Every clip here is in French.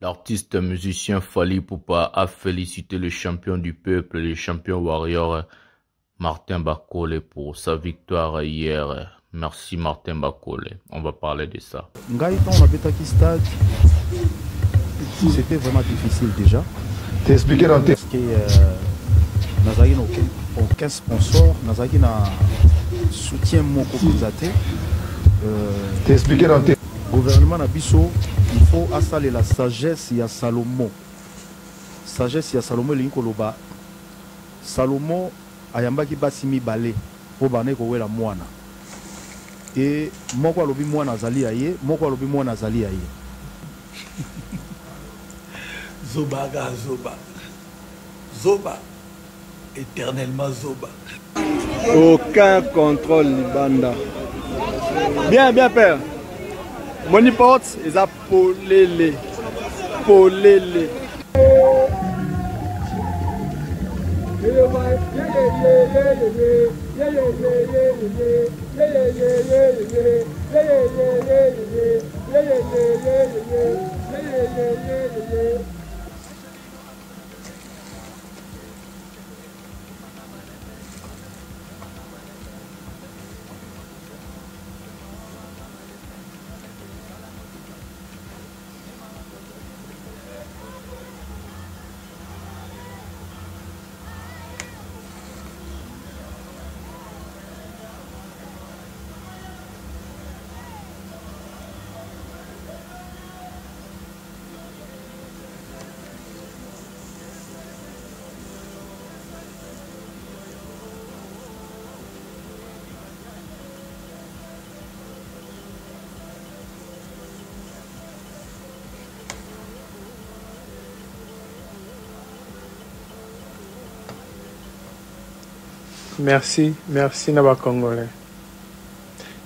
L'artiste musicien Fally Ipupa a félicité le champion du peuple, le champion warrior Martin Bakole pour sa victoire hier. Merci Martin Bakole. On va parler de ça. C'était vraiment difficile déjà. T'es expliqué dans tes... Parce que nous n'avons aucun sponsor, nous avons un soutien mokopizaté. T'es expliqué dans tes... Gouvernement Nabiso, il faut installer la sagesse à Salomon. Sagesse à Salomon, l'inkoloba. Salomon ayamba ki basimi balé pour baner ko wela mwana. Et moko alobi mwana azali aye, moko alobi mwana azali aye. Zoba ga Zoba. Zoba. Éternellement Zoba. Aucun contrôle Libanda. Bien, bien père. Money porte, ils a polélé. Polélé. Merci, merci Naba Congolais.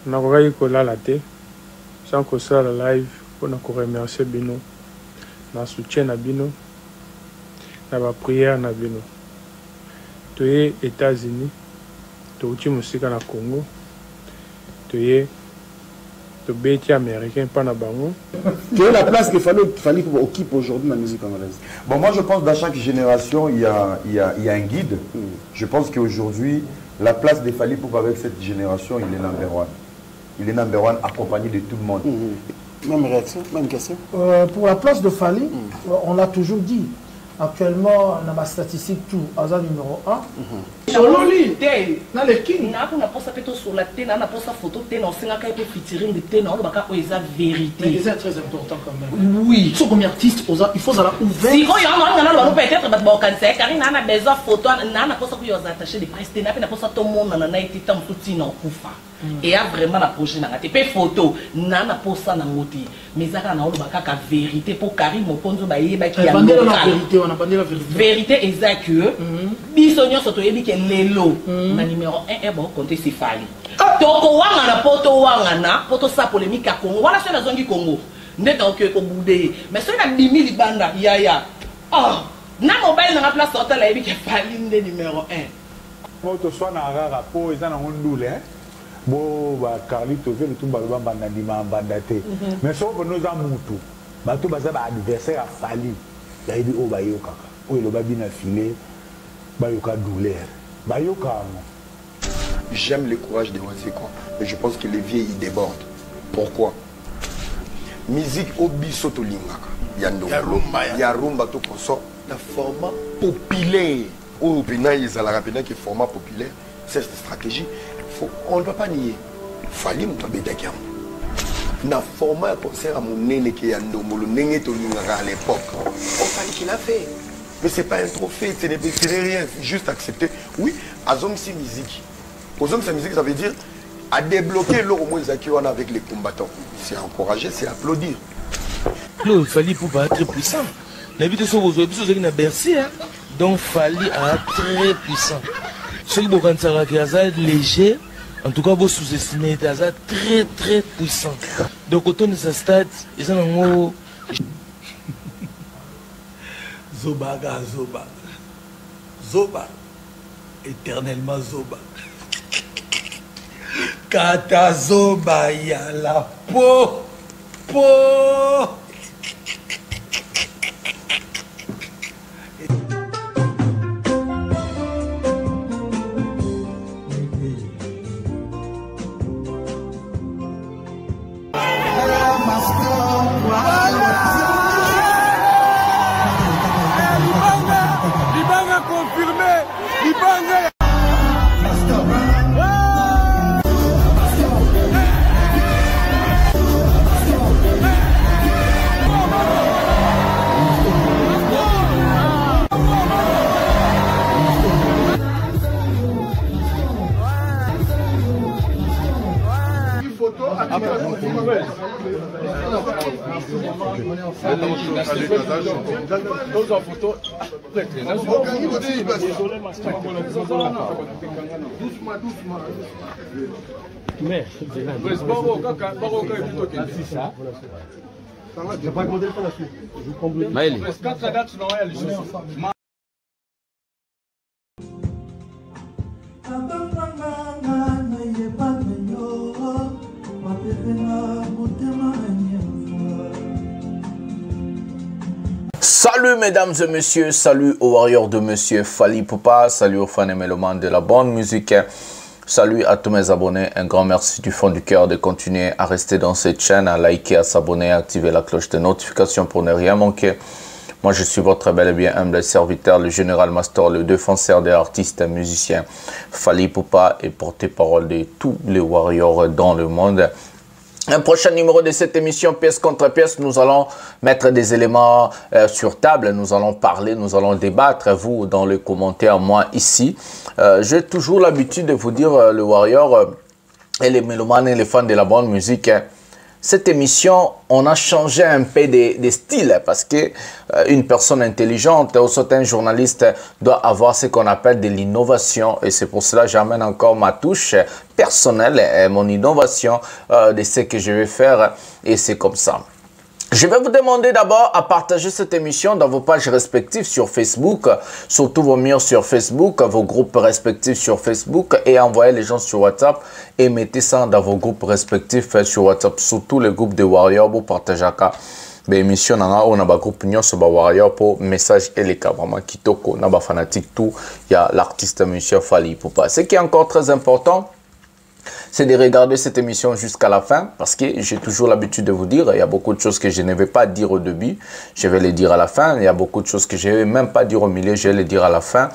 Nous avons eu la thé, sans que ça la live, pour nous remercier Bino, notre soutien à Bino, notre prière à Bino. Tu es aux États-Unis, tu es musique na Congo, tu es béti américain, pas na Bango. Quelle est la place qu'il fallait occupe aujourd'hui dans la musique congolaise? Bon, moi je pense que dans chaque génération, il y a un guide. Je pense qu'aujourd'hui, la place de Fally Ipupa avec cette génération, il est number one. Il est number one accompagné de tout le monde. Même réaction, même question. Pour la place de Fally, on l'a toujours dit. Actuellement, dans ma statistique, tout, hasard numéro 1. Chololi, dans le king. On a posé sur la tête, on a posé photo, on a fait featuring de tête, on a fait vérité. C'est très important quand même. Oui. Sur combien d'artistes, il faut avoir ouvert. Si on a peut-être des car il a besoin de photos, on a posé que vous attachez des presse, on a posé tout le monde, on a été tant soutien en koufa. Et a vraiment la prochaine nangate pe photo nana posa nangoti mais ça na oloba kaka vérité pour Karim Mokonzo ba yeba ki ya vérité on a bandé la vérité vérité exact que biso nyonso to yebi ke lelo na numéro 1 bon compter c'est Fally toko wanga na poto sa polémique à Congo wala so na zongi Congo ndeta oke ko bude mais so na 10 000 banda ya na mobile na place sorta la yebi ke Fally ndé numéro 1 moto so na rara po eza na ndule bo ba Carlito fait le tout baloba banda ndima banda te mais so bono za mutu bato baza ba adversaire a Fally ya idi o ba yo kaka o lo ba bina filé ba yo ka douleur ba yo ka. J'aime le courage de Wazeko, mais je pense que les vieux ils débordent. Pourquoi? Musique au biso to lingaka yando ya rumba to koso la format populaire au pina ils la rapina qui format populaire c'est cette stratégie. On ne peut pas nier. Fally Ipupa bédakam. Na format un concert à mon nene qui est à Ndomolo, nene à l'époque. On fallait qu'il a fait. Mais ce n'est pas un trophée, ce n'est rien, juste accepter. Oui, Azomsi musique. Azomsi musique, ça veut dire à débloquer l'eau au moins avec les combattants. C'est encourager, c'est applaudir. Le Fally Ipupa très puissant. La vie de ce besoin, c'est une Bercy. Donc Fally a très puissant. Ceux qui sont léger, en tout cas, vous sous-estimez, très très puissant. Donc, autour de ce stade, ils ont un mot. Zoba ga Zoba. Zoba. Éternellement Zoba. Kata Zoba ya la peau. Salut mesdames et messieurs, salut aux warriors de monsieur Fally Ipupa, salut aux fans et mélomanes de la bonne musique, salut à tous mes abonnés, un grand merci du fond du cœur de continuer à rester dans cette chaîne, à liker, à s'abonner, à activer la cloche de notification pour ne rien manquer. Moi je suis votre bel et bien humble serviteur, le général Master, le défenseur des artistes et musiciens Fally Ipupa et porte-parole de tous les warriors dans le monde. Un prochain numéro de cette émission, pièce contre pièce, nous allons mettre des éléments sur table, nous allons parler, nous allons débattre, vous dans les commentaires, moi ici. J'ai toujours l'habitude de vous dire, le warrior et les mélomanes et les fans de la bonne musique, cette émission, on a changé un peu de style parce que une personne intelligente ou un journaliste doit avoir ce qu'on appelle de l'innovation et c'est pour cela que j'amène encore ma touche personnelle et mon innovation de ce que je vais faire et c'est comme ça. Je vais vous demander d'abord à partager cette émission dans vos pages respectives sur Facebook, surtout vos murs sur Facebook, vos groupes respectifs sur Facebook et envoyer les gens sur WhatsApp et mettez ça dans vos groupes respectifs sur WhatsApp, surtout les groupes de Warriors pour partager l'émission on a groupe union sur Warrior pour message et les cas vraiment kitoko na fanatique tout il y a l'artiste monsieur Fally Ipupa. Ce qui est encore très important, c'est de regarder cette émission jusqu'à la fin parce que j'ai toujours l'habitude de vous dire, il y a beaucoup de choses que je ne vais pas dire au début, je vais les dire à la fin. Il y a beaucoup de choses que je ne vais même pas dire au milieu, je vais les dire à la fin.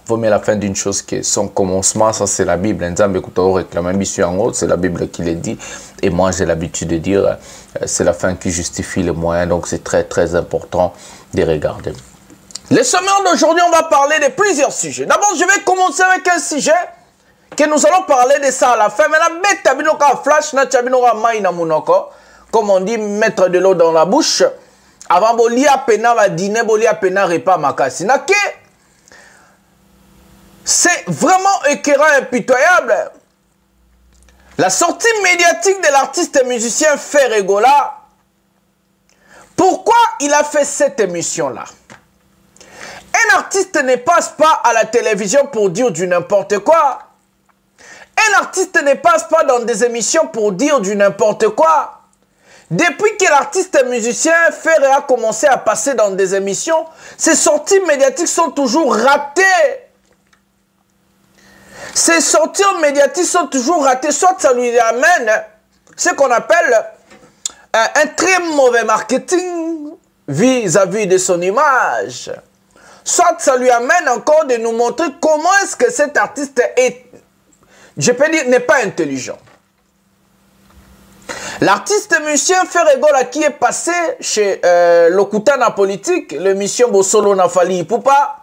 Vaut mieux la fin d'une chose que son commencement, ça c'est la Bible. C'est la Bible qui le dit. Et moi j'ai l'habitude de dire, c'est la fin qui justifie les moyens. Donc c'est très très important de regarder. Le sommaire d'aujourd'hui, on va parler de plusieurs sujets. D'abord, je vais commencer avec un sujet que nous allons parler de ça à la fin. Maintenant, flash, comme on dit, mettre de l'eau dans la bouche. Avant, bolia pena va dîner, bolia pena repas makasi. C'est vraiment écœurant et impitoyable. La sortie médiatique de l'artiste et musicien Ferregola. Pourquoi il a fait cette émission-là? Un artiste ne passe pas à la télévision pour dire du n'importe quoi. Un artiste ne passe pas dans des émissions pour dire du n'importe quoi. Depuis que l'artiste et musicien Ferre a commencé à passer dans des émissions, ses sorties médiatiques sont toujours ratées. Ces sorties médiatiques sont toujours ratées. Soit ça lui amène ce qu'on appelle un très mauvais marketing vis-à-vis de son image. Soit ça lui amène encore de nous montrer comment est-ce que cet artiste est, je peux dire, n'est pas intelligent. L'artiste musicien Ferregola qui est passé chez Lokutana Politique, l'émission Bosolo na Fally Ipupa,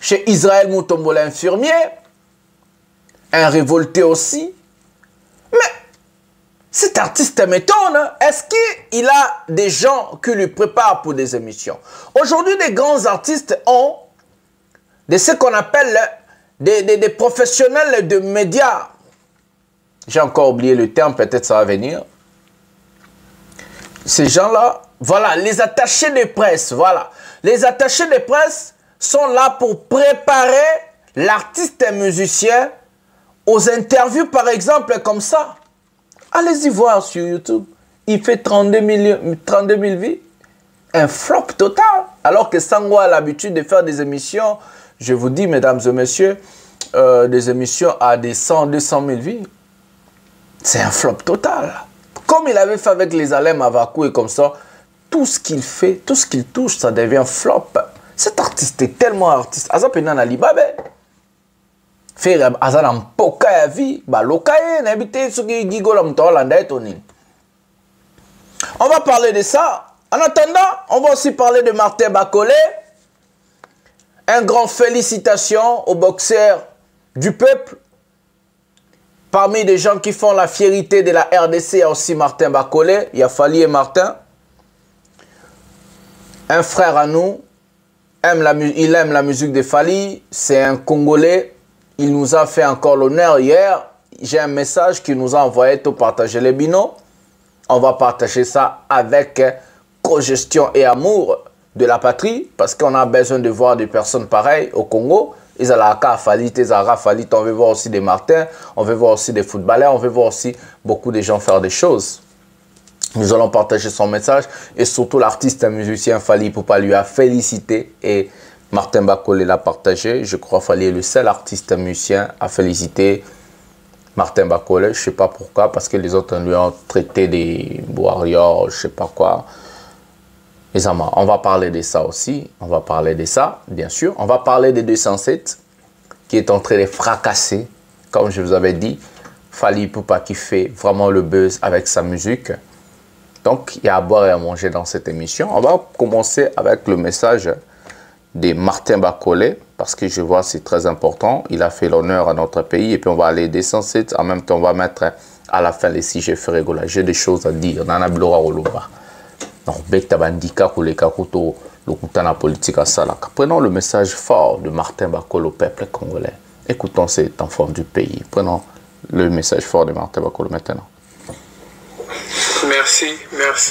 chez Israël Mutombola infirmier, un révolté aussi. Mais cet artiste m'étonne. Est-ce qu'il a des gens qui lui préparent pour des émissions? Aujourd'hui, des grands artistes ont de ce qu'on appelle des professionnels de médias. J'ai encore oublié le terme, peut-être ça va venir. Ces gens-là, voilà, les attachés de presse, voilà. Les attachés de presse sont là pour préparer l'artiste et musicien aux interviews, par exemple, comme ça. Allez-y voir sur YouTube. Il fait 32 000 vues. Un flop total. Alors que Sango a l'habitude de faire des émissions, je vous dis, mesdames et messieurs, des émissions à des 100, 200 000 vues. C'est un flop total. Comme il avait fait avec les Alem Avakou et comme ça, tout ce qu'il fait, tout ce qu'il touche, ça devient flop. Cet artiste est tellement artiste. Azapena na libabe. Faire Azalam Poka ya vie, bah lokaye, n'habite ce qui gigola mtola tonine. On va parler de ça. En attendant, on va aussi parler de Martin Bacolé. Un grand félicitations aux boxeurs du peuple. Parmi des gens qui font la fierté de la RDC, il y a aussi Martin Bacolé. Il y a Fally et Martin. un frère à nous, il aime la musique de Fally, c'est un Congolais, il nous a fait encore l'honneur hier. J'ai un message qu'il nous a envoyé, tout partager les binos. On va partager ça avec cogestion et amour de la patrie, parce qu'on a besoin de voir des personnes pareilles au Congo. Ils ont la Fally, on veut voir aussi des Martins, on veut voir aussi des footballeurs, on veut voir aussi beaucoup de gens faire des choses. Nous allons partager son message et surtout l'artiste et musicien Fally Ipupa lui a félicité et Martin Bakole l'a partagé. Je crois que Fally est le seul artiste et musicien à féliciter Martin Bakole. Je ne sais pas pourquoi, parce que les autres lui ont traité des warriors, je ne sais pas quoi. Les amas, on va parler de ça aussi. On va parler de ça, bien sûr. On va parler de 207 qui est en train de fracasser, comme je vous avais dit. Fally Ipupa qui fait vraiment le buzz avec sa musique. Donc, il y a à boire et à manger dans cette émission. On va commencer avec le message de Martin Bakole, parce que je vois que c'est très important. Il a fait l'honneur à notre pays. Et puis, on va aller des 107. En même temps, on va mettre à la fin les sujets Ferregola. J'ai des choses à dire. Nana Blora Oloba. Non, Bekta Bandika Kouleka Kouto, le Koutana politique à Salaka. Prenons le message fort de Martin Bakole au peuple congolais. Écoutons cet enfant du pays. Prenons le message fort de Martin Bakole maintenant. Merci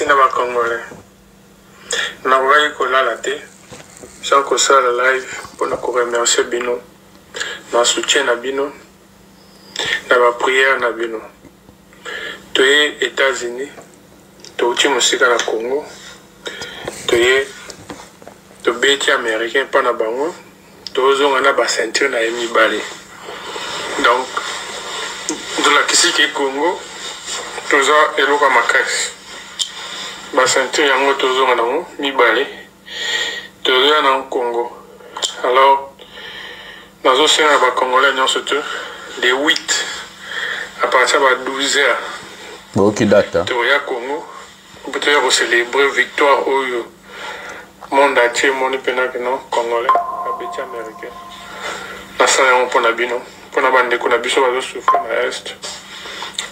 na ba Congolais. Na voyé ko la te. Jean Kosa la live pour nous remercier bino. Na soutien na bino. Na ba prière na bino. Toye États-Unis. Touti musika na Congo. Toye to beti américain pa na bango. Tozo ngana ba ceinture na emi balé. Donc de la kisi ke Congo. Toza eloka makasi ba ceinture yango tozonga nango mibale toza na Congo. Alors nazosenga ba Congolais nyonso te les 8 à partir de 12 heures beaucoup date toya Congo pour célébrer victoire au monde entier moni pena que non Congolais abeti américain na sala yango pona bino pona bande ko na biso bazo souffrir na est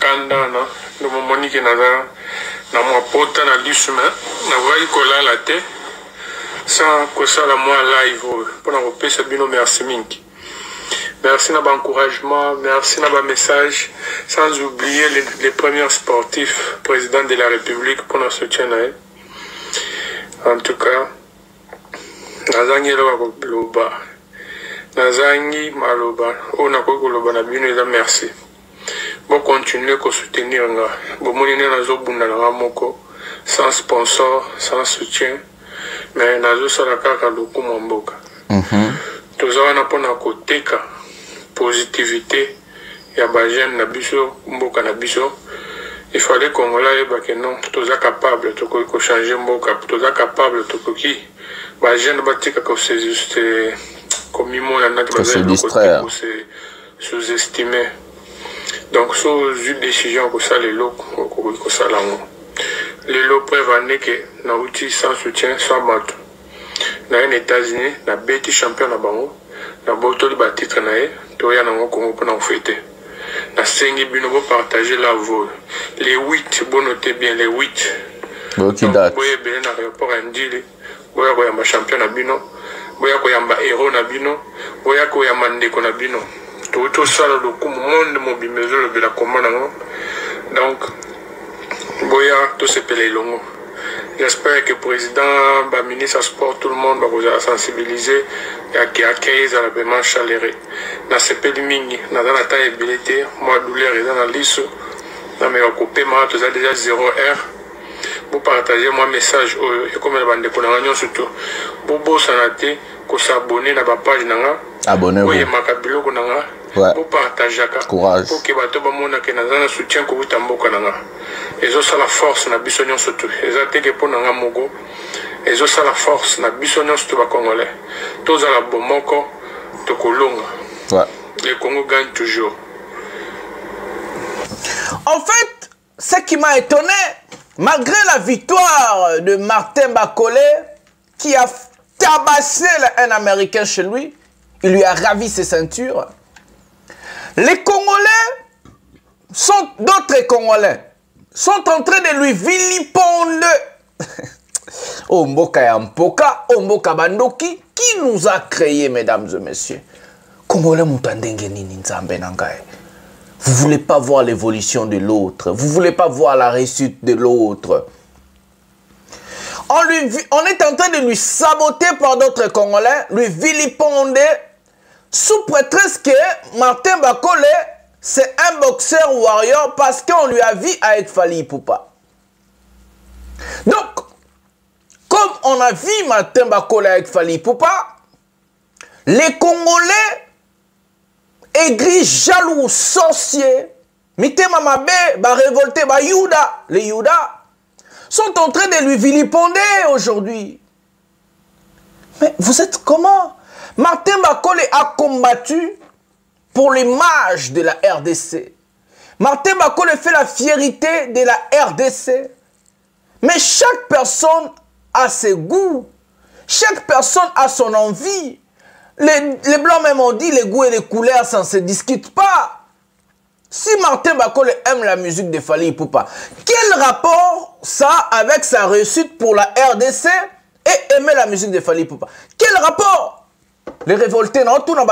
kanda na le moment que na moi pota na lusuma na voyi kola la te sans que ça la moi live pour nous repasser bino merci mingi merci na ba encouragement merci na ba message sans oublier les premiers sportifs président de la République pour nous soutien en tout cas nazangi lo ba nazangi maloba on a ko loba na bino eza merci. Bon continuer à soutenir nga bon monene nazo bunda na moko sans sponsor sans soutien mais nazo sala kaka lokumu mboka toza na pona koteka positivité ya ba jeune na biso mboka na biso il fallait Congolais ba que non toza capable to ko changer mboka toza capable to ko ki ba jeune ba tika ko se juste comme imona na ba se distraire sous-estimer. Donc, sous une décision que ça, les lots, que ça, les lots peuvent que na outil sans soutien, sans bateau. Dans les États-Unis, na bêti champion na bango, na boto de batitre na e, toya na Congo pour nous fêter. Na sengi bino pour partager la vol. Les 8, bon notez bien les 8. Donc, boye bien na aéroport Ndili, boya ko yamba champion na bino, boya ko yamba héros na bino, boya ko yamba ndeko na bino. Tout ça, le monde mobile, la commande. Donc, boya, tout se pèle longo. J'espère que le président, le ministre du sport, tout le monde va vous sensibiliser et qui accueille la paiement chaleureux. Dans ce pays mingi, dans la taille habilité, moi, douleur est dans la liste. Dans mes paiements, tout ça déjà 0 heure. Vous partagez mon message, et comme la bande de Konagnon surtout. Vous s'abonnez pour s'abonner à la page. Abonnez-vous. Pour partager courage pour que bato bamona ke nazana soutien ko butamboka nanga ezo sala force na biso nyonso tu ezate ke pona nga mogo ezo sala force na biso nyonso tu ba Congolais toza la bomoko to kolonga le Congo gagne toujours. En fait, ce qui m'a étonné, malgré la victoire de Martin Bakole qui a tabassé un Américain chez lui, il lui a ravi ses ceintures. Les Congolais, d'autres Congolais, sont en train de lui vilipender. Omboka ya Mpoka, Omboka Bandoki, qui nous a créés, mesdames et messieurs? Congolais Moutandenge Nini Nzambe Nangaye. Vous ne voulez pas voir l'évolution de l'autre. Vous ne voulez pas voir la réussite de l'autre. On est en train de lui saboter par d'autres Congolais, lui vilipender, sous prétexte que Martin Bakole, c'est un boxeur warrior parce qu'on lui a vu avec Fally Ipupa. Donc, comme on a vu Martin Bakole avec Fally Ipupa, les Congolais aigris, jaloux, sorciers, Mitema Mabe, révoltés, Yuda, les Yuda, sont en train de lui vilipender aujourd'hui. Mais vous êtes comment? Martin Bakole a combattu pour l'image de la RDC. Martin Bakole fait la fierté de la RDC. Mais chaque personne a ses goûts. Chaque personne a son envie. Les Blancs même ont dit les goûts et les couleurs, ça ne se discute pas. Si Martin Bakole aime la musique de Fally Ipupa, quel rapport ça a avec sa réussite pour la RDC et aimer la musique de Fally Ipupa? Quel rapport? Les révoltés, non, tout les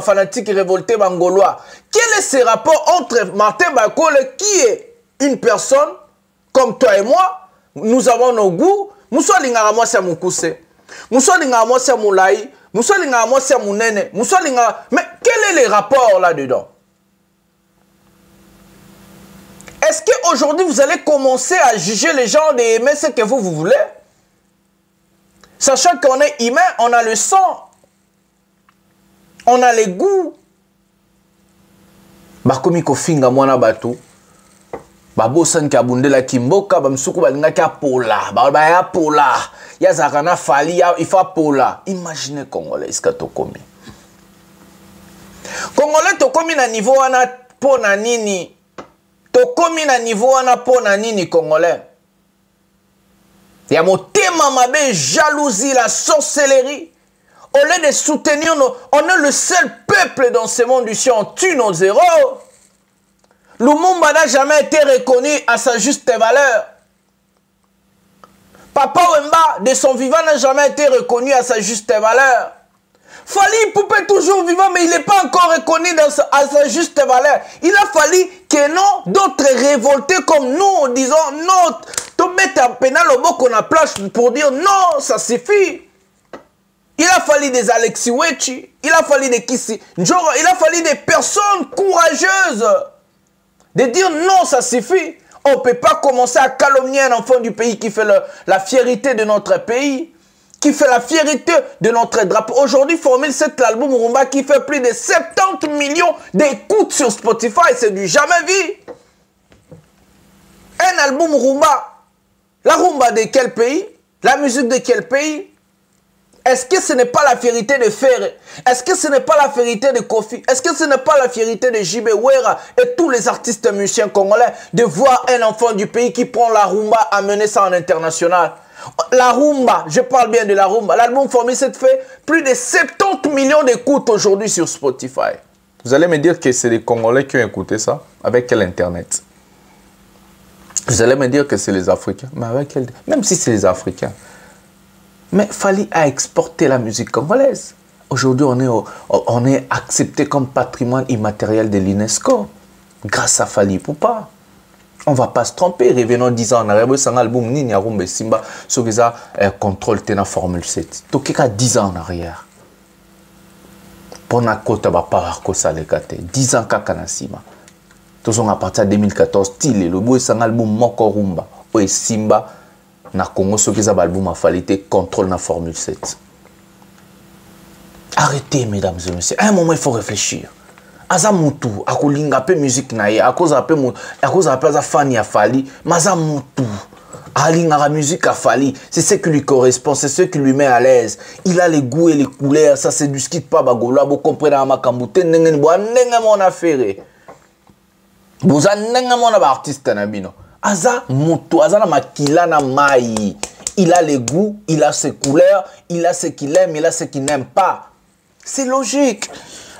fanatiques révoltés bangolois. Quel est ce rapport entre Martin Bakole, qui est une personne comme toi et moi? Nous avons nos goûts. Mais quel est le rapport là-dedans? Est-ce qu'aujourd'hui vous allez commencer à juger les gens d'aimer ce que vous voulez? Sachant qu'on est humain, on a le sang, on a les goûts. Bakomi kofinga mwana bato. Babosan ki abundela kimboka, bamsuku balinga ki apola, ya pola, ya zakana Fally, il faut pola. Imaginez Congolais, iska tokomi. Congolais tokomi na niveau wana po na nini? Tokomi na niveau wana po na nini Congolais? Ya motema mabe, jalousie, la sorcellerie. Au lieu de soutenir on est le seul peuple dans ce monde ici, on tue nos héros. Lumumba n'a jamais été reconnu à sa juste valeur. Papa Wemba, de son vivant, n'a jamais été reconnu à sa juste valeur. Fally Ipupa est toujours vivant, mais il n'est pas encore reconnu à sa juste valeur. Il a fallu que non, d'autres révoltés comme nous, disons non, tout mettre un pénal au bord qu'on a plage pour dire non, ça suffit. Il a fallu des Alexis Wechi, il a fallu des Kissi Njoro, il a fallu des personnes courageuses de dire non, ça suffit. On ne peut pas commencer à calomnier un enfant du pays qui fait la fierté de notre pays, qui fait la fierté de notre drapeau. Aujourd'hui, Formule 7, l'album Rumba qui fait plus de 70 millions d'écoutes sur Spotify, c'est du jamais vu. Un album Rumba. La Rumba de quel pays? La musique de quel pays? Est-ce que ce n'est pas la fierté de Ferré? Est-ce que ce n'est pas la fierté de Kofi? Est-ce que ce n'est pas la fierté de Jibé Wera et tous les artistes musiciens congolais de voir un enfant du pays qui prend la rumba amener ça en international? La rumba, je parle bien de la rumba. L'album Formule 7 fait plus de 70 millions d'écoutes aujourd'hui sur Spotify. Vous allez me dire que c'est les Congolais qui ont écouté ça? Avec quel Internet? Vous allez me dire que c'est les Africains? Mais avec quel... Même si c'est les Africains. Mais Fally a exporté la musique congolaise. Aujourd'hui, on est accepté comme patrimoine immatériel de l'UNESCO. Grâce à Fally Ipupa. On ne va pas se tromper. Revenons 10 ans en arrière. C'est un album Nini Arumbe Simba. Ce qui a contrôle de la Formule 7. Donc, il y a 10 ans en arrière. Pour la côte, il n'y a pas de 10 ans en Sima. Tout à partir de 2014, c'est un album Moko Rumba. Et Simba. Na Congo, ce qui est l'album a fallu contrôle la Formule 7. Arrêtez, mesdames et messieurs. À un moment, il faut réfléchir. Azamutu, akulinga pe musique naie, à cause de Fanny a Fally, Mazamutu, alinga la musique a Fally, c'est ce qui lui correspond, c'est ce qui lui met à l'aise. Il a les goûts et les couleurs, ça se discute pas bagola, vous comprenez à ma kambute, nengen mon affaire. Vous avez mon artiste nabino. Aza mutu, aza na makila na mai. Il a les goûts, il a ses couleurs, il a ce qu'il aime, il a ce qu'il n'aime pas. C'est logique.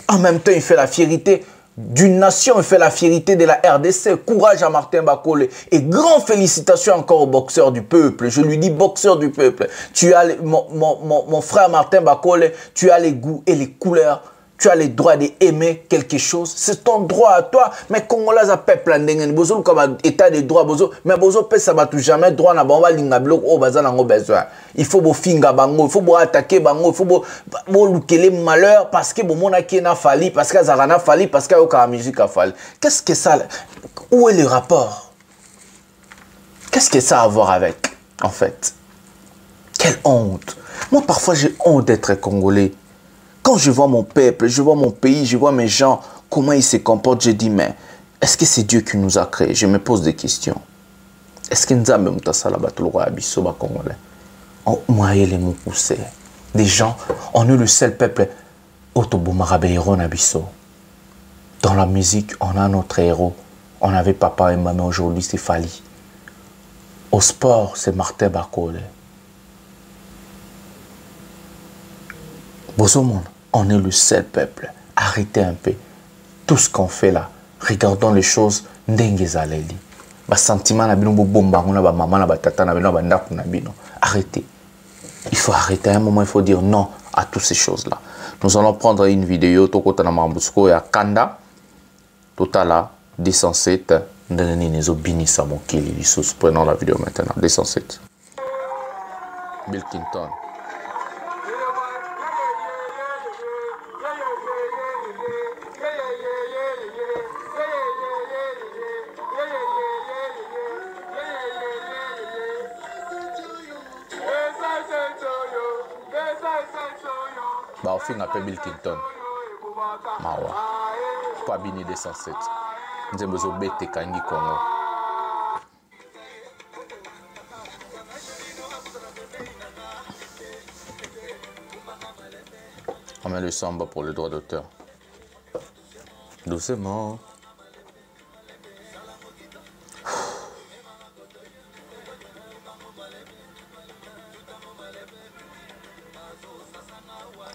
En même temps, il fait la fierté. d'une nation et fait la fierté de la RDC. Courage à Martin Bakole et grandes félicitations encore au boxeur du peuple. Je lui dis boxeur du peuple. Tu as mon frère Martin Bakole, tu as les goûts et les couleurs. Tu as le droit d'aimer quelque chose. C'est ton droit à toi. Mais Congolais a peuple en bozo comme état de droit bozo. Mais bozo peut ça va tout jamais droit na bamba linga bloc au bazan en besoin. Il faut bo finga bango, il faut bo attaquer bango, il faut bo lukele malheur parce que bo mona qui na fali, parce que zarana fali, parce que aucun musique a fali. Qu'est-ce que ça? Où est le rapport? Qu'est-ce que ça a à voir avec en fait? Quelle honte. Moi parfois j'ai honte d'être congolais. Quand je vois mon peuple, je vois mon pays, je vois mes gens, comment ils se comportent, je dis, mais est-ce que c'est Dieu qui nous a créés? Je me pose des questions. Est-ce que nous avons Congolais? Des gens, on est le seul peuple. Dans la musique, on a notre héros. On avait papa et maman, aujourd'hui c'est Fali. Au sport, c'est Martin Bakole. Bozomon, on est le seul peuple. Arrêtez un peu. Tout ce qu'on fait là, regardons les choses. Arrêtez. Il faut arrêter. À un moment, il faut dire non à toutes ces choses-là. Nous allons prendre une vidéo. Kanda. Total 207. Prenons la vidéo maintenant. 207. Bill Clinton. Bah, on appelle Bill Clinton. Mawa. Pas Bini 207. Nous avons besoin de Kangi Congo. On met le samba pour le droit d'auteur. Doucement.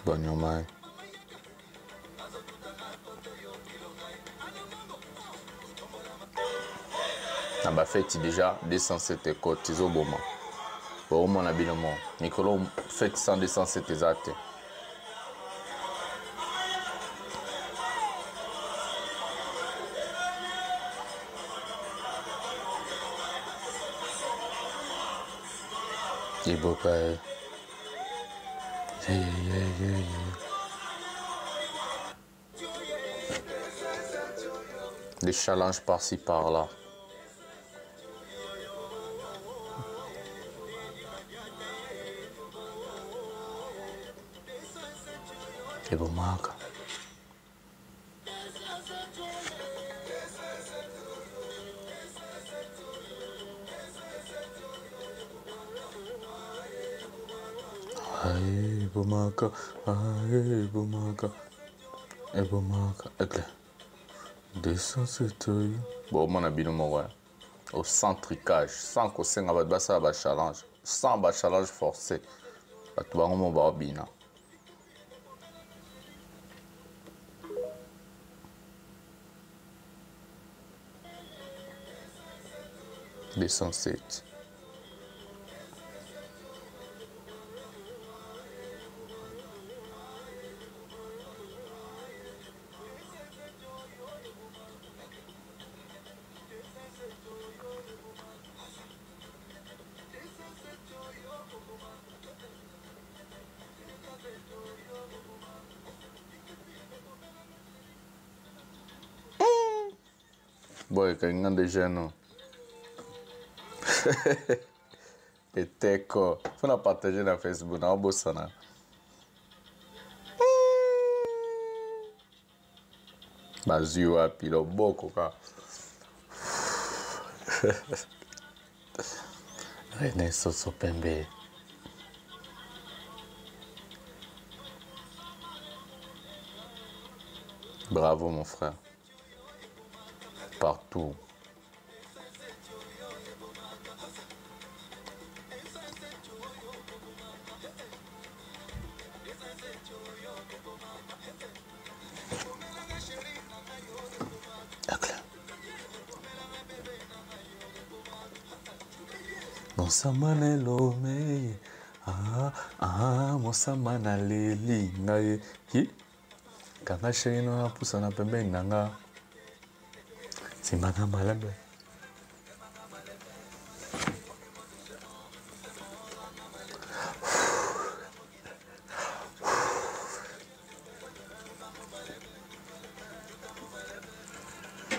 Bonne nuit. On a fait déjà 207 côtes, ils ont bon. Au moins, on a bien le Nicolas fait 207 exact. Il beau pas. Des challenges par-ci par-là. Et bon marque. Aïe, Bomaka, aïe, Bomaka, et Bomaka, éclair. Descends cette œil. Bon, mon habit, ouais. Au centricage, sans qu'on s'en va de ça, challenge. Sans challenge forcé. Tu vas mon barbina. Descends cette. Boy, quand il y a des jeunes. Et t'es quoi? Faut la partager dans Facebook, dans Bossana. Bazio, pilo, beaucoup, quoi. René Soso Pembe. Bravo, mon frère. Partout. Mosama na lome. Mosama na leli. Ngaye. Hi. Kanga shino na pusa na pembe nanga. Simana malambe.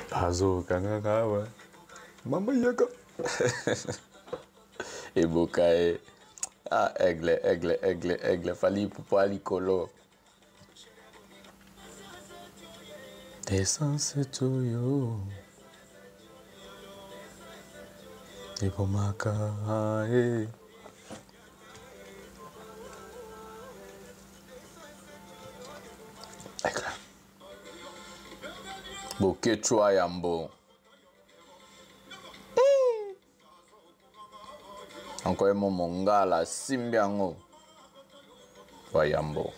Pazo kanga kawa. Mama yaka. Ebokae. Ah, aigle. Fali Poupa likolo. Descends to yo. Ebomaka. Aigle. Boke chua yambo. Encore mon mongala simbiango. Wayambo.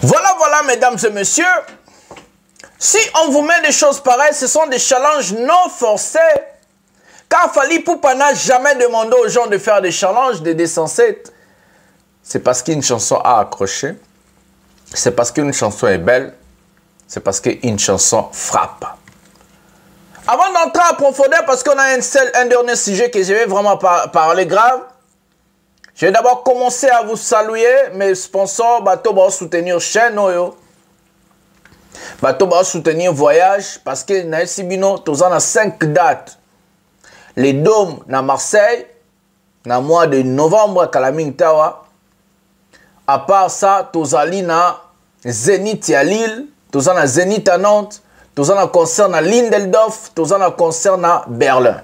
Voilà, mesdames et messieurs. Si on vous met des choses pareilles, ce sont des challenges non forcés. Car Fally Poupa n'a jamais demandé aux gens de faire des challenges, des décensettes. C'est parce qu'une chanson a accroché. C'est parce qu'une chanson est belle. C'est parce qu'une chanson frappe. Avant d'entrer à profondeur, parce qu'on a un dernier sujet que je vais vraiment parler grave. Je vais d'abord commencer à vous saluer mes sponsors. Bateau va soutenir chaîne. Bateau va soutenir voyage. Parce que na Sibino, tous en a 5 dates. Les Dômes na Marseille. Na mois de novembre à Kalaming Tawa. À part ça, tous allés na Zénith à Lille. Tous en a Zénith à Nantes. Tous en a concert na Lindeldorf. Tous en a concert na Berlin.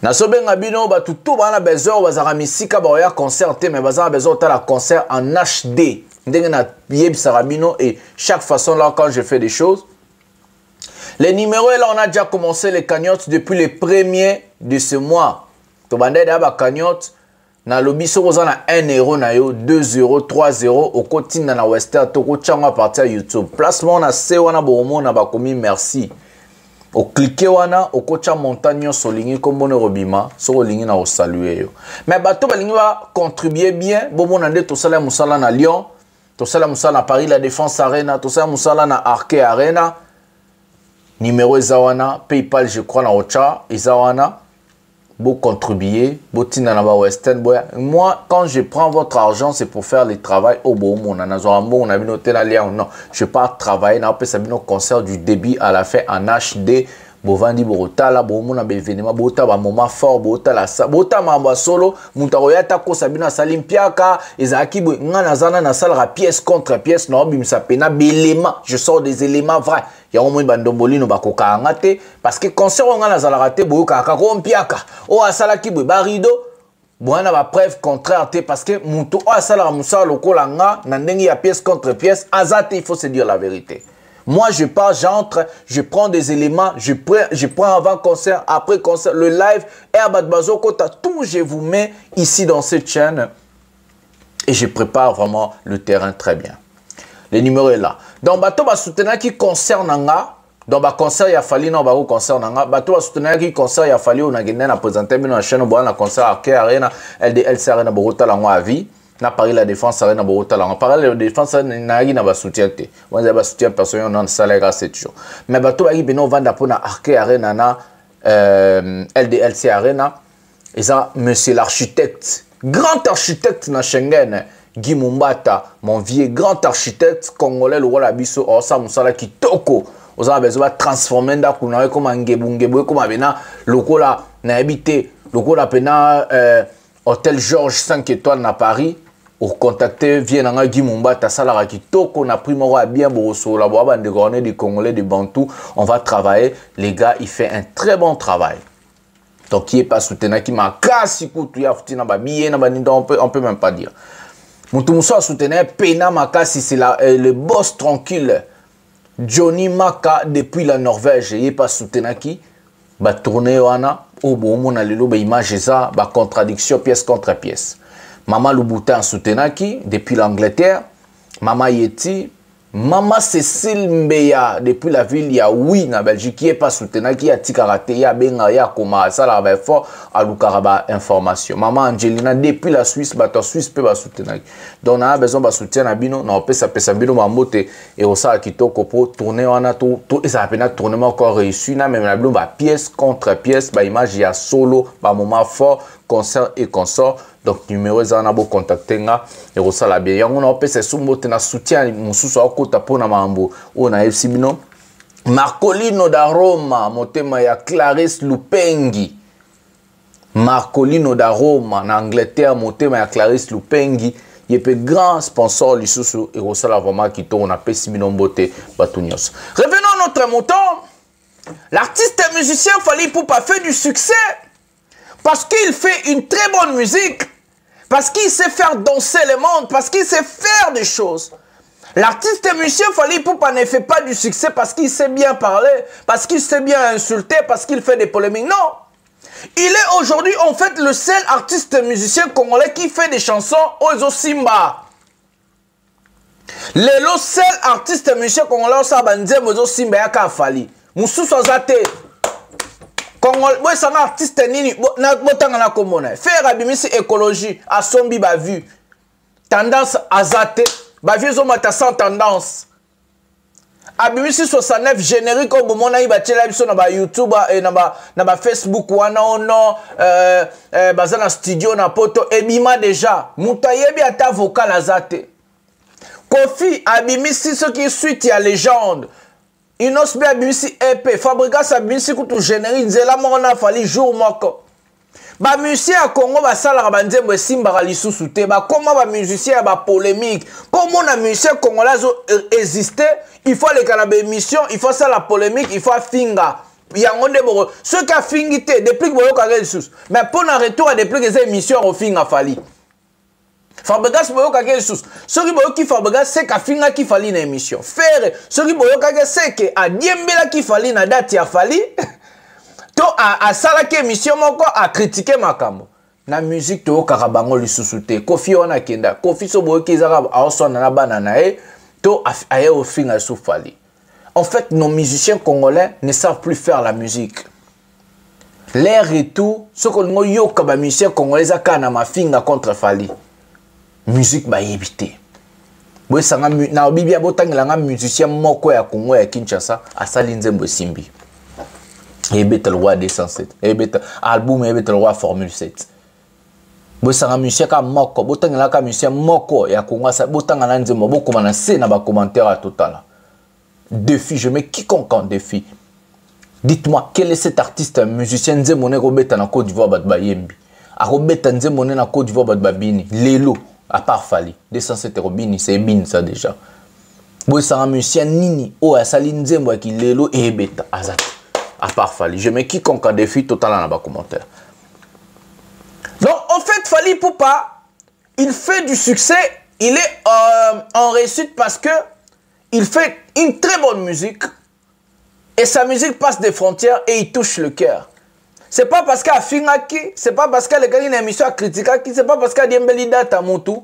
Na sobenga bino batu tout bana besoin bazara misika ba ya concert mais bazara besoin ta la concert en HD ndenge na yebisara bino et chaque façon là quand je fais des choses les numéros là on a déjà commencé les cagnottes depuis le 1er de ce mois to bande da ba cagnotte na lobby so na 1 euro na yo 2 euros 3 euros au kotina na Western to ko changa à partir YouTube placement na se wana bomo na ba komi merci. Au cliquer wana au kocha montagne solingi comme bon robima so lingi na o saluer yo mais bato balingi va contribuer bien bon mon ande to sala musala na Lyon to sala musala na Paris la Défense Arena to sala musala na Arke Arena numéro ezawana PayPal je crois na ocha ezawana beau contribuer beau tina na ba Western boya moi quand je prends votre argent c'est pour faire le travail au bon mon na zo ambo na bino tela Lyon non je pars travailler na pe sabino concert du début à la fin en HD bovandi borotala bo mon na événement bota ba moment fort bota la bota mamba solo mutaro yata ko sabina salimpiaka ezaki bo ngana zana na sala pièce contre pièce no bimisa pena belema je sors des éléments vrais ya au moins bandombolino bakoka ngate parce que concert ngana zala raté boyoka ka ko mpiaka o asala ki bo barido bona ba preuve contraire te parce que muto o asala musala lokola nga na ndenge ya pièce contre pièce azate il faut se dire la vérité. Moi, je pars, j'entre, je prends des éléments, je prends avant concert, après concert, le live, et à Badbazo Kota, tout je vous mets ici dans cette chaîne. Et je prépare vraiment le terrain très bien. Le numéro est là. Donc, bateau va soutenir qui concerne Nanga. Donc, bah concert, il a fallu, non, bah, concert Nanga. Bateau va soutenir qui concert, il a fallu, on a gagné, on a présenté, dans la chaîne, on a concert à Ké Arena, LDLC Arena, Borota, Lango à vie. Na Paris la défense arena borota la parler la défense na na ba soutien te on ba soutien personnel on salaire c'est toujours mais bato ba bino vanda pona Arke Arena na LDLC Arena et ça monsieur l'architecte grand architecte na Schengen Guy Mumbata mon vieux grand architecte congolais le roi biso osa musala kitoko oza besoin transformer nda kuna comme ngebungebu comme bena lokola na habité lokola pena hôtel Georges 5 étoiles à Paris. Pour contacter Vienanga Guy Mumbata Salara Kitoko, on a pris mon bien Borosso, la boîte de Gornais, des Congolais, des Bantous. On va travailler. Les gars, il fait un très bon travail. Donc, qui est pas soutenu, qui m'a cassé, on peut même pas dire. Moutoumousso a soutenu, Pena Makasi, c'est le boss tranquille. Johnny Maka, depuis la Norvège, il est pas soutenu qui va tourner, au bon na lelo ba image ça ba contradiction pièce contre pièce. Maman Lubuta en soutenaki depuis l'Angleterre, Maman Yeti, Maman Cécile Mbeya depuis la ville ya oui na Belgique qui est pas soutenaki ya tikarate ya benga ya koma ça la ba fort à lukaraba information. Maman Angelina depuis la Suisse ba Suisse peut ba soutenaki. Donc on a besoin ba soutien na bino na pesa bino ba mote et au ça kitoko pour tourner on a tout et ça appena tournement encore réussi na même na bino ba pièce contre pièce ba image ya solo ba moment fort concert et consort. Donc numéro za na bo contacter nga et au ça la bien yango na pesa sumbote na soutien mususu akota pona mambo o na FC bino Marcolino da Roma motema ya Clarisse Lupengi. Marcolino da Roma en Angleterre motema ya Clarisse Lupengi il est grand sponsor lisusu et au sala vraiment qui tourne à Pessimino Mbote Batunios. Revenons à notre mouton. L'artiste et musicien Fally Ipupa fait du succès parce qu'il fait une très bonne musique, parce qu'il sait faire danser le monde, parce qu'il sait faire des choses. L'artiste et musicien Fally Ipupa ne fait pas du succès parce qu'il sait bien parler, parce qu'il sait bien insulter, parce qu'il fait des polémiques. Non. Il est aujourd'hui en fait le seul artiste et musicien congolais qui fait des chansons aux Simba. Le seul artiste et musicien congolais aux Simba yaka Fally. Mususu azate. Congolais, c'est un artiste nini na botanga na komona. Faire abimisi écologie a sombi ba vu. Tendance azate. Ba vu zo mata sans tendance. Abimisi 69 générique au moment na ibachela biso na ba YouTube et na ba Facebook wana ono bazana studio na poto ebima déjà muta yebi ata vocal azate. Kofi abimisi ce qui suite ya légende. Inos be abimisi EP Fabrigas abimisi kutu générique nzela mona Fally jour moko. Ba musicien à Congo ba sala ba nzembo simba lisusu te ba comment ba musicien ba polémique pour mon musicien congolais exister il faut les canabé émission il faut ça la polémique il faut finga yango ndebo ceux qui a fingité depuis que boyo kage lisusu mais pour un retour à depuis que ces émissions au finga Fally Fabrigas boyo kage lisusu ceux qui boyo ki Fabrigas c'est ka finga ki Fally na émission faire ceux qui boyo kage c'est que a diembela ki Fally na date ya Fally to a sala ke émission moko a critiquer makambo na musique to karabango lisusu te Kofi ona kenda Kofi so boyo kizaka a osona na banana to aye au finga sou Fally. En fait nos musiciens congolais ne savent plus faire la musique. L'air et tout ce qu'on ngo yoka ba musiciens congolais akana mafinga contre Fally. Musique ba yebité. Boy sanga na bibia botangela nga musicien moko ya Congo ya Kinshasa asali nzembo simbi. Ebeta le roi 207. Ebeta album ebeta le roi formule 7. Bosanga musicien ka moko, botangela ka musicien moko ya Congo sa botanga na nzembo bokoma na se na ba commentaire total. Défi, je mets quiconque en défi. Dites-moi quel est cet artiste musicien nzembo ne robeta na Côte d'Ivoire bat bayembi. A robeta nzembo na Côte d'Ivoire bat babini, lelo à part Fally. 207 robini, c'est bin ça déjà. Bosanga musicien nini o asali nzembo ki lelo et ebeta azat. À part Fally, je mets quiconque en défi total dans bas commentaire. Donc en fait Fally Ipupa, il fait du succès, il est en réussite parce que il fait une très bonne musique et sa musique passe des frontières et il touche le cœur. C'est pas parce qu'à Fingaki, c'est pas parce qu'elle a une émission à critiquer, c'est pas parce qu'elle a une belle date à Moutou.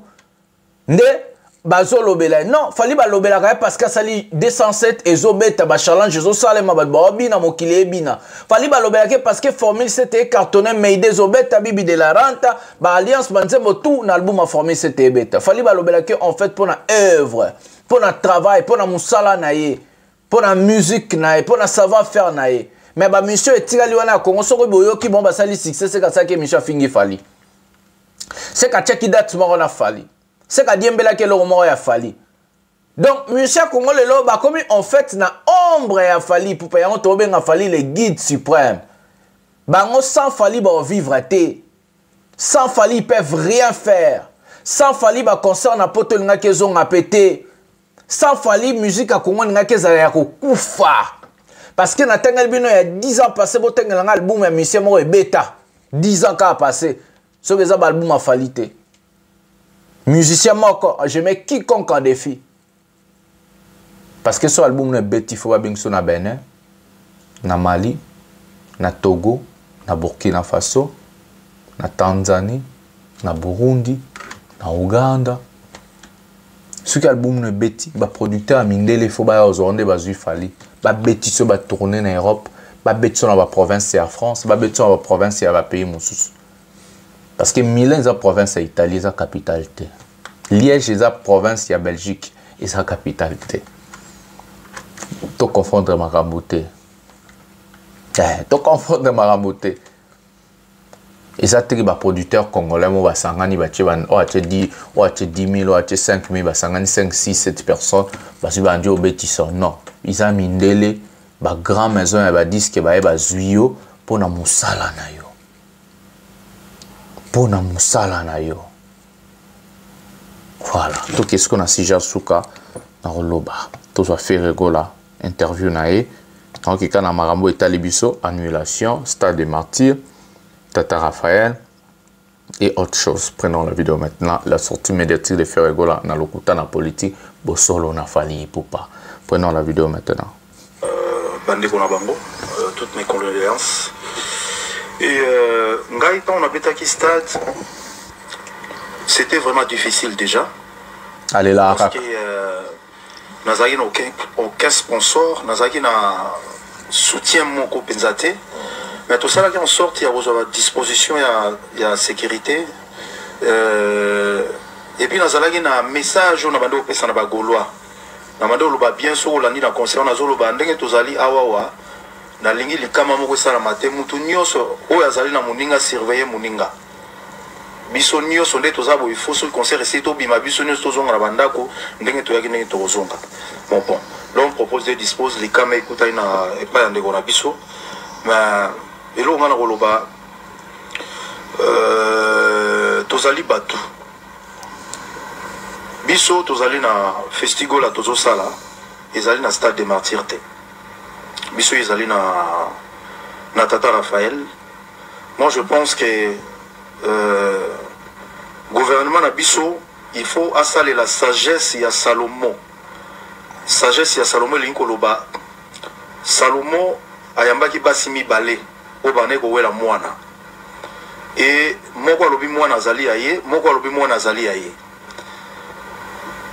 Bazo lobela non Fally ba lobela parce que sali 207 ezobeta ba challenge zo salema ba bina mokile bina Fally ba lobela parce que formule c'était cartonné mais ezobeta bibi de la renta ba alliance banzembo tout na album a formule c'était beta Fally ba lobela en fait pour na œuvre pour na travail pour na musala na ye pour na musique na ye pour na savoir faire na ye mais ba mission etikali wana Congo soko boyo ki bon ba sali succès c'est ka ça que mission fingi Fally c'est ka check date mo na Fally c'est qu'à Diembela que l'homme a Fally. Donc, monsieur Congo le loba comme en fait na ombre à Fally pour payer on tombe à Fally le guide suprême. Bango sans Fally ba vivre té. Sans Fally ils peuvent rien faire. Sans Fally ba concert na poto nga kezo nga pété. Sans Fally musique à Congo nga kezala ya kufa. Parce que na tangal bino il y a 10 ans passé botenga nga album ya monsieur mo beta. 10 ans qu'a passé. Ce que ça album a Fally té. Musicien moko, je mets quiconque en défi. Parce que ce album est bête, il faut bien que na Bénin, na Mali, na Togo, na Burkina Faso, na Tanzanie, na Burundi, na Uganda. Ce qui album ne bêti, ba producteur a mindele faut ba aujourd'hui bazui fali, ba bêti so ba tourner en Europe, ba bêti dans la province et en France, ba bêti dans la province et à pays moussous. Parce que Milan est la province et Italie est la capitale. Liège est la province et Belgique est la capitale. To confondre Maramboté. To confondre Maramboté. Et ça, c'est un producteur congolais, il va s'engager, il va 10 000, 5 000, il va s'engager 5, 6, 7 personnes, il va dire au bêtisseur. Non, ils ont mis une grande maison, il va dire qu'il va y avoir zuyo pour na musala na yo. Pour na musala na yo. Voilà, tout ce qu'on a si j'ai souka dans le loba. Tout ça fait rigola, interview nae. Donc, il y a un marambo et talibiso, annulation, stade des martyrs. Tata Raphaël et autre chose. Prenons la vidéo maintenant. La sortie médiatique de Ferregola dans le côté de la politique, Bossolo n'a fallu pas. Prenons la vidéo maintenant. Bandé Bonabango, toutes mes condoléances. Et Ngaïta, on a bêta stade. C'était vraiment difficile déjà. Allez là, parce que nous n'avons aucun sponsor, nous avons un soutien mon compensate. Mais tout ça, là, en sorte, il y a à disposition, il y a sécurité. Et puis, nous avons un message, nous avons un Gaulois. Nous avons bien sûr, nous avons un conseil, nous avons un awawa. Nous avons un kamamo ça la matin, nous avons un surveiller Muninga. Biso nyonso nde tozabo il faut sur concert essayer to bima biso nyonso tozonga na bandako ndenge toyaki ndenge tozonga. Bon, l'on propose de dispose les caméras écoute na epa ya ndeko na biso. Mais elo ngana koloba tozali batu biso tozali na festival la tozo sala ezali na stade des martyrs te biso ezali na Tata Raphaël. Moi je pense que gouvernement na biso il faut installer la sagesse ya Salomon. Sagesse ya Salomon linkoloba Salomon ayambaki basimi balé obane ko wela mwana et moko alobi mwana azali aye moko alobi mwana azali aye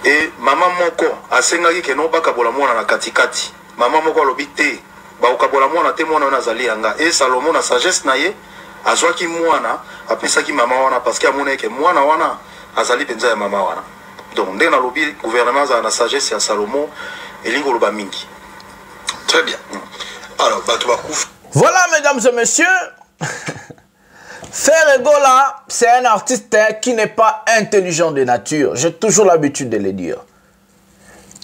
et mama moko asengaki ke no bakabola mwana na katikati mama moko alobi te ba okabola mwana te mwana na azali yanga et Salomon na sagesse na ye azwaki mwana apesaki mama wana parce que amona ke mwana wana azali penza ya mama wana donc ndé na lobi gouvernement za na sagesse ya Salomon elingo loba mingi. Très bien. Alors voilà, mesdames et messieurs, Ferregola, c'est un artiste qui n'est pas intelligent de nature. J'ai toujours l'habitude de le dire.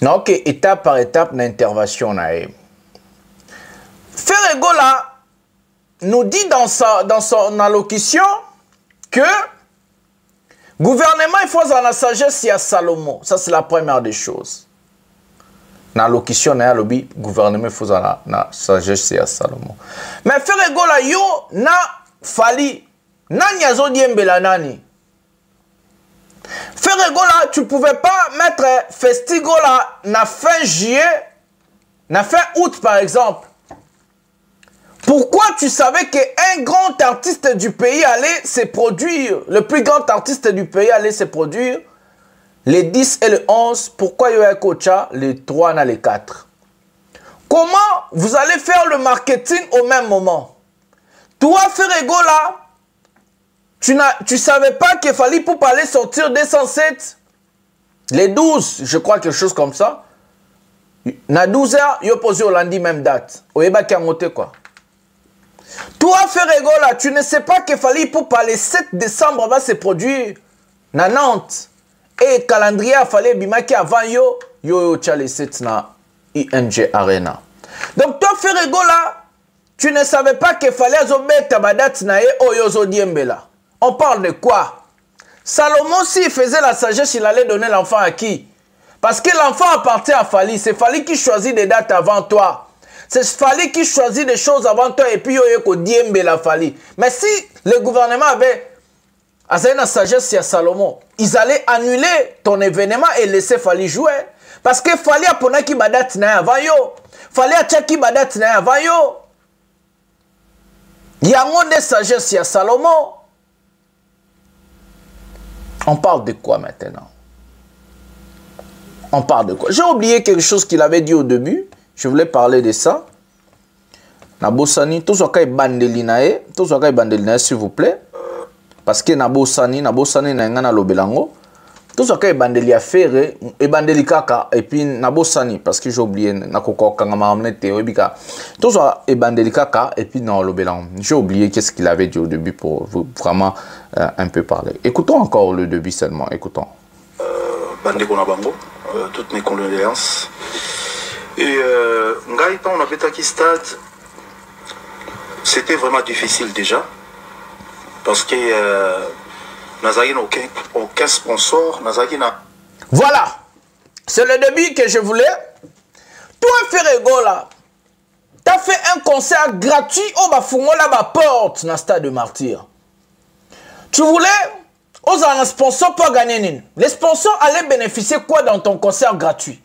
Donc, étape par étape, l'intervention. Ferregola nous dit dans son allocution que gouvernement, il faut la sagesse à Salomon. Ça, c'est la première des choses. Dans l'allocution, le gouvernement faut la sagesse à Salomon. Mais Ferregola, yo na fali, na nyazo diembela nani. Ferregola, tu pouvais pas mettre Festigola na fin juillet, na fin août par exemple. Pourquoi tu savais qu'un grand artiste du pays allait se produire, le plus grand artiste du pays allait se produire les 10 et le 11, pourquoi il y a Kocha, les 3 et les 4? Comment vous allez faire le marketing au même moment? Toi, Ferregola, tu savais pas qu'il fallait pour aller sortir 207, les 12, je crois quelque chose comme ça. Na 12 heures, il a posé au lundi même date. Au Eba qui a monté quoi. Toi, Ferregola, tu ne sais pas qu'il fallait pour le 7 décembre va se produire na Nantes. Et calendrier a fallu bimaki avant yo le 7 na ING Arena. Donc toi Ferregola, tu ne savais pas qu'il fallait zobeta badat na e oyozo diembela. On parle de quoi? Salomon s'il faisait la sagesse, il allait donner l'enfant à qui? Parce que l'enfant appartient à Fali. C'est Fali qui choisit des dates avant toi. C'est Fali qui choisit des choses avant toi et puis yoyeko diembela Fali. Mais si le gouvernement avait la sagesse à Salomon, ils allaient annuler ton événement et laisser Fali jouer. Parce que Fali a pona ki badat na avant yo. Fali a tchaki badat na avant yo. Yango de sagesse ya Salomon. On parle de quoi maintenant? On parle de quoi? J'ai oublié quelque chose qu'il avait dit au début. Je voulais parler de ça. Nabosani, tout ce qui est bandelinae, s'il vous plaît. Parce que Nabosani na ngana lobelango. Tout ce qui est bandeli à faire et bandeli kaka et puis Nabosani parce que j'ai oublié nakoko kangama amnete obika. Tout ça est bandeli kaka et puis non lobelango. J'ai oublié qu'est-ce qu'il avait dit au début pour vraiment un peu parler. Écoutons encore le début seulement, écoutons. Bandeko na bango, toutes mes condoléances. Et ngai on a fait qui stade. C'était vraiment difficile déjà parce que Nazaki n'a aucun sponsor. Voilà, c'est le début que je voulais. Toi, Ferrego, là, tu as fait un concert gratuit au Bafungola la porte dans le stade de Martyr. Tu voulais, aux un sponsor pour gagner. Les sponsors allaient bénéficier quoi dans ton concert gratuit?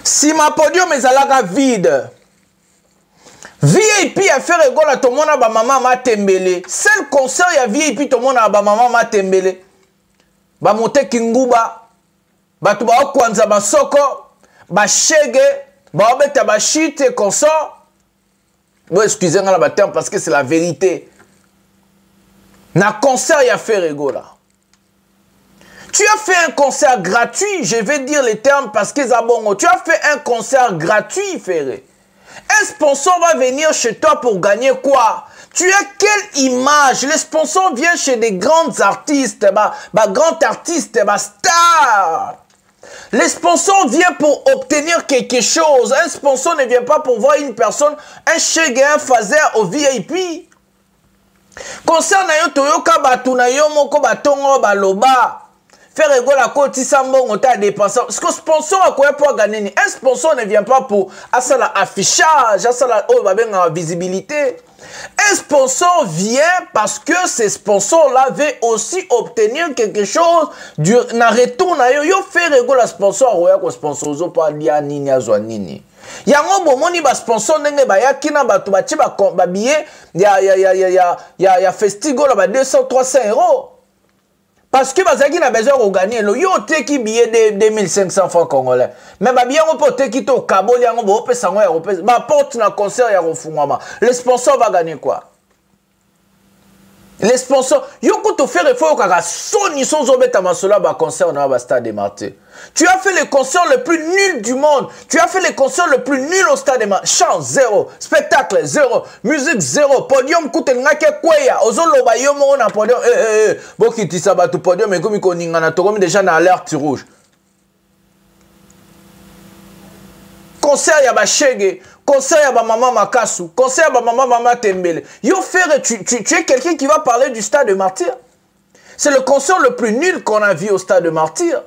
Si ma podium est à la vide, VIP a fait rigoler tout le monde à ba maman ma tembele. Seul concert il y a VIP tout le monde à ba maman ma tembele. Ba monte kinguba, ba tuba okwanza ba soko, ba shege, ba obeta ba shite consort. Bon excusez-moi la terme parce que c'est la vérité. Na concert il y a fait rigoler. Tu as fait un concert gratuit, je vais dire les termes parce que zabongo. Tu as fait un concert gratuit, Ferré. Un sponsor va venir chez toi pour gagner quoi? Tu as quelle image? Les sponsors viennent chez des grands artistes, grands artistes, stars. Les sponsors viennent pour obtenir quelque chose. Un sponsor ne vient pas pour voir une personne, un chèque, un phaser au VIP. Concernant yo toyoka batu na yo moko batongo baloba. Faire rigoler la côte, si ça on t'a dépensé. Parce que sponsor a quoi pour gagner? Un sponsor ne vient pas pour ça affichage, la visibilité. Un sponsor vient parce que ces sponsors-là veulent aussi obtenir quelque chose du retour. Yo fait rigoler la sponsor, ou sponsor pas lié nini azwa nini. Yango bomoni ba sponsor ndenge ba yakina batu ba ti ba billet ya festigo la ba 200 300 €. Parce que Bazaki n'a besoin de gagner. Yo te qui billet de 2500 francs congolais. Mais ba bien on peut te qui to kabo li ngo bo pe sango ya pe ba porte na concert ya refungama. Le sponsor va gagner quoi? Les sponsors, yo ko to faire effort kaka soni son zobeta masola ba concert na ba stade de Martyr. Tu as fait le concert le plus nul du monde. Tu as fait le concert le plus nul au stade de Martyr. Chant 0, spectacle 0, musique 0, podium koute ngake kweya. Ozolo ba yo mo na podium. Bokiti sabatu podium e komi ko ninga na to komi déjà na alerte rouge. Concert ya ba Shege, concert ya ba maman Makasu, concert ya ba maman Tembele. Yo frère, tu es quelqu'un qui va parler du stade de Martyr. C'est le concert le plus nul qu'on a vu au stade de Martyr.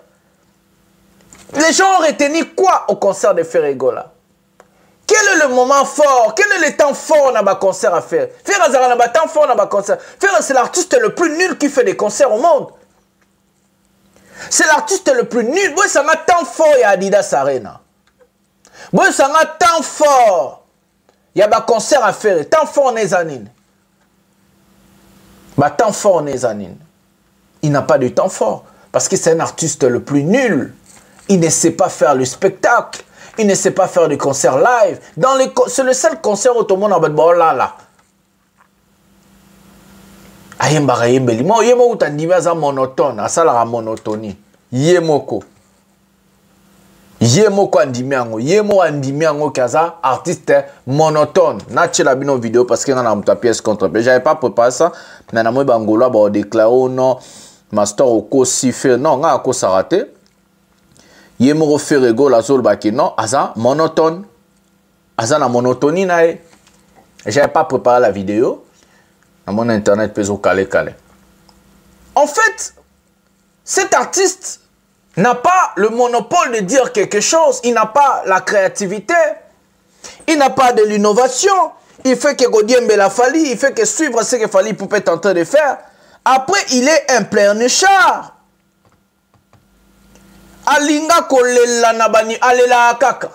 Les gens ont retenu quoi au concert de Ferregola? Quel est le moment fort? Quel est le temps fort dans le concert à faire? Faire un temps fort dans le concert. Faire c'est l'artiste le plus nul qui fait des concerts au monde. C'est l'artiste le plus nul. Moi, ça m'a tant fort à Adidas Arena. Moi, ça m'a tant fort. Il y a un concert à faire. Tant fort en Ezanine. Tant fort en Ezanine. Il n'a pas de temps fort. Parce que c'est un artiste le plus nul. Il ne sait pas faire le spectacle. Il ne sait pas faire du concert live. C'est le seul concert où tout le monde a dit là. Ayemba yembeli. Moi, yemo utandimia za monotone. Asala la monotonie. Yemoko. Yemoko andimiango. Yemo andimiango kaza artiste monotone. Nache la bino vidéo parce que na muta pièce contre pièce. J'avais pas préparé ça. Mais na moi bangola ba déclaré non master oko si fait non nga ko sarate. Yemoko Ferrego la zol baki non aza monotone. Aza na monotonie nae. J'avais pas préparé la vidéo. À mon internet peso calé. En fait, cet artiste n'a pas le monopole de dire quelque chose. Il n'a pas la créativité. Il n'a pas de l'innovation. Il fait que Godiembe la Fali. Il fait que suivre ce que Fali Poupa est en train de faire. Après, il est un pleurnichard. Alinga kolela nabani alela kaka.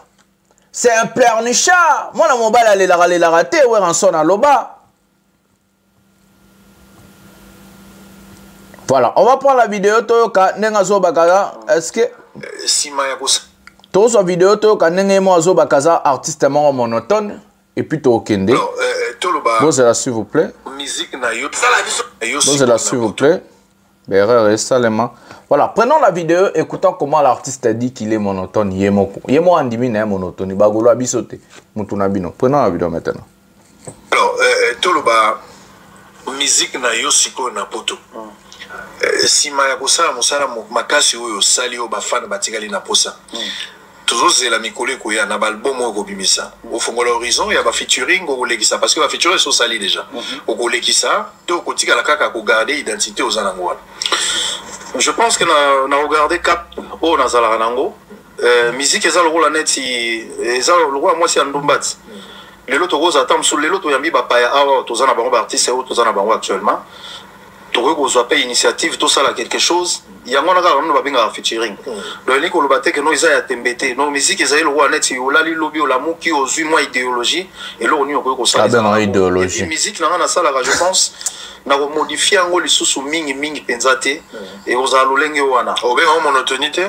C'est un pleurnichard. Moi, la mobile alela raté. Ouais, en son aloba. Voilà, on va prendre la vidéo Toyoka Nengazo Bakaza. Est-ce que Tozo la vidéo Toyoka Nengazo Bakaza artiste monotone et puis Tokende. Vous là s'il vous plaît. Vous là s'il vous plaît. Voilà, prenons la vidéo, écoutons comment l'artiste dit qu'il est monotone. Yemo andimi na monotone. Bagolo abisote. Mutunabino. Prenons la vidéo maintenant. Alors, Toloba, musique na yo siko na poto. Sima ya kosala mosala makasi oyo sali o bafana batikali na posa. Toujours la mikole ko ya na album o ko bimisa. Au fongola horizon ya ba featuring o kolekisa parce que ba featuring so sali déjà. O kolekisa to ko tikala kaka ko garder identité aux anangwa. Je pense que na regarder cap o na zala nango. Musique eza lokola neti eza lokola moi si andumbati. Les autres roses attendent sous les autres yambi bapaya awa tous en avons artiste et tous en avons actuellement. Tout que vous avez initiative tout ça là quelque chose. Il y a mon gars on va bien featuring. Le link au baté que nous ils a tembete. Nos musique ils a le roi net yo la li lobby o la mo qui aux moi idéologie et là on y on ça. Ah idéologie. Musique là na ça là je pense na modifier ngo li susu mingi penzate et aux alolenge wana. O ben monotonité.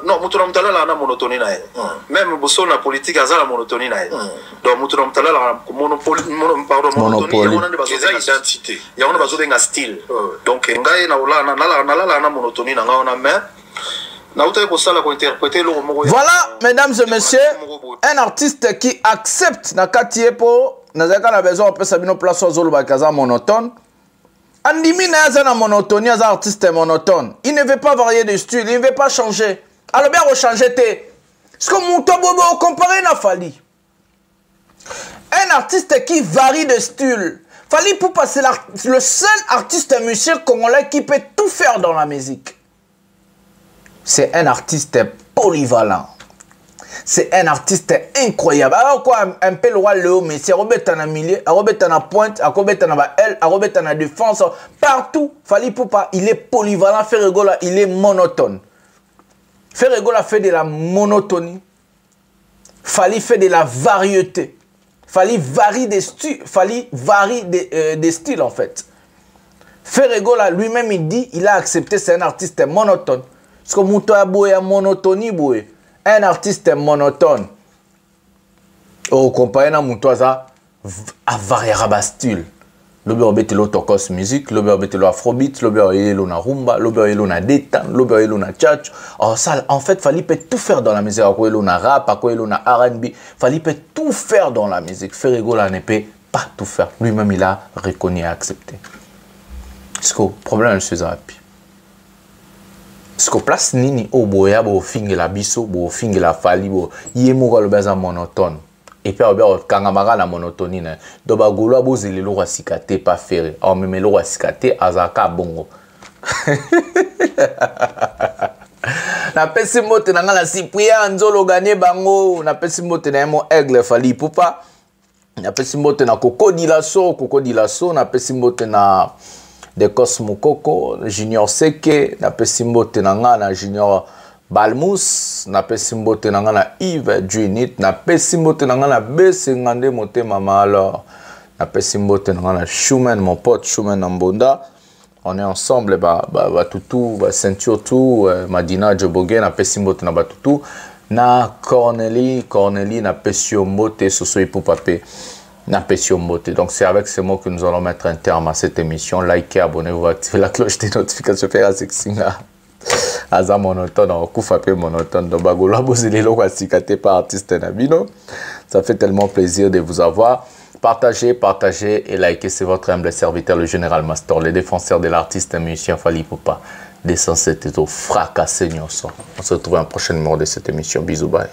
Non, mutu na mutala la na monotonie na ye. Même boso na politique azala monotonie na ye. Donc mutu na mutala la monotonie, il y a une identité. Il y a une besoin d'un style. Donc ngai na la na monotonie na nga mais na uta ko sala ko interpréter le mot. Voilà, mesdames et messieurs, un artiste qui accepte na katie po na zaka na besoin après sabino place au zolo bakaza monotone. Andimi n'a pas monotonie, un artiste monotone. Il ne veut pas varier de style, il ne veut pas changer. Alors bien changer. Ce que mon bobo comparé à Fali. Un artiste qui varie de style. Fali Poupa, c'est le seul artiste musicien congolais qui peut tout faire dans la musique. C'est un artiste polyvalent. C'est un artiste incroyable. Alors quoi, un peu le roi Léo, mais c'est Robert en milieu, Robert en pointe, Robert en L, Robert en défense, partout. Fali Poupa, il est polyvalent. Ferregola, il est monotone. Ferregola fait de la monotonie. Fali fait de la variété. Fali varie des styles. Fali varie des styles en fait. Ferregola lui-même il dit, il a accepté, c'est un artiste monotone. Parce que Moutoya Boya monotonie boye. Un artiste monotone. Au comparé à Moutoisa, à varier style. L'obé obété l'autocos musique, l'obé obété l'afrobeat, l'obé obété l'ona rumba, l'obé obété l'ona détente, l'obé obété l'ona tchatch. Alors ça, en fait, fallait tout faire dans la musique. À quoi l'ona rap, à quoi l'ona R&B, fallait tout faire dans la musique. Ferregola ne peut pas tout faire. Lui-même, il a reconnu et accepté. Parce que le problème, c'est ça. Parce que place nini au boya bo fingi la biso bo fingi la fali bo yemo le beza monotone et puis au kangamara la monotonie na do ba golo bo zeli lo rasikate pas ferré au même lo rasikate azaka bongo na pesi mote na ngala Cyprien nzolo gagner bango na pesi mote na mo aigle Fali Poupa na pesi mote na Koko Dilaso na pesi mote na de Cosmo Coco, Junior Seke, na pesimbo tenanga na Junior Balmus, na pesimbo tenanga na Yves Junit, na pesimbo tenanga na Besengande Mote Mama alors, na pesimbo tenanga na Schumann, mon pote Schumann Mbonda. On est ensemble, Batutu, Ceinture tout, Madina Djoboge, na pesimbo tenanga Batutu, na Cornélie, na pesio Mote, Soso Ipupapé. Donc c'est avec ces mots que nous allons mettre un terme à cette émission. Likez, abonnez-vous, activez la cloche des notifications. Faire Sexinga. Aza monotone, on coupe un peu monotone. Donc Bagola Bozilelo Wasikate par artiste Nabino. Ça fait tellement plaisir de vous avoir. Partagez et likez. C'est votre humble serviteur, le Général Mastor, le défenseur de l'artiste musicien Fali Poupa. Descend cet étau fracassé. On se retrouve dans un prochain numéro de cette émission. Bisous, bye.